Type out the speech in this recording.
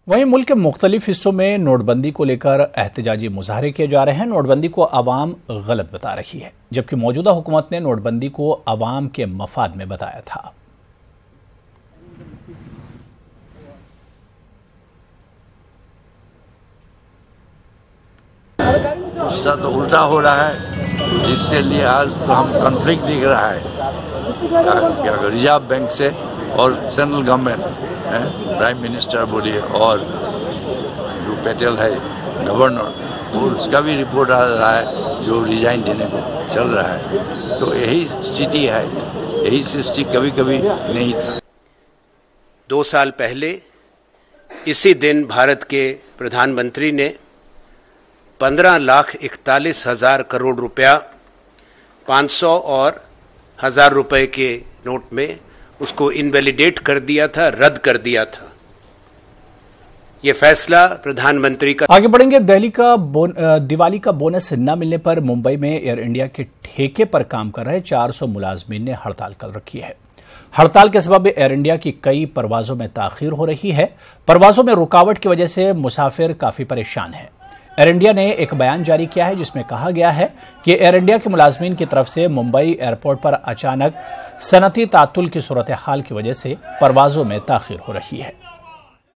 वहीं मुल्क के मुख्तलिफ हिस्सों में नोटबंदी को लेकर एहतजाजी मुजाहरे किए जा रहे हैं। नोटबंदी को अवाम गलत बता रही है, जबकि मौजूदा हुकूमत ने नोटबंदी को अवाम के मफाद में बताया था। उसका तो उल्टा हो रहा है, जिससे लिए आज तो हम कॉन्फ्लिक्ट दिख रहा है क्या रिजर्व बैंक से और सेंट्रल गवर्नमेंट, प्राइम मिनिस्टर बोलिए और जो पटेल है गवर्नर, उसका भी रिपोर्ट आ रहा है जो रिजाइन देने को चल रहा है। तो यही स्थिति है, यही सृष्टि कभी कभी नहीं था। 2 साल पहले इसी दिन भारत के प्रधानमंत्री ने 15,41,000 करोड़ रुपया 500 और 1000 रुपए के नोट में उसको इनवैलिडेट कर दिया था, रद्द कर दिया था। यह फैसला प्रधानमंत्री का। आगे बढ़ेंगे। दिवाली का बोनस न मिलने पर मुंबई में एयर इंडिया के ठेके पर काम कर रहे 400 मुलाजमीन ने हड़ताल कर रखी है। हड़ताल के सबब एयर इंडिया की कई परवाजों में ताखीर हो रही है। परवाजों में रुकावट की वजह से मुसाफिर काफी परेशान हैं। एयर इंडिया ने एक बयान जारी किया है जिसमें कहा गया है कि एयर इंडिया के मुलाजमीन की तरफ से मुंबई एयरपोर्ट पर अचानक सनती तातुल की सूरत हाल की वजह से परवाजों में ताखीर हो रही है।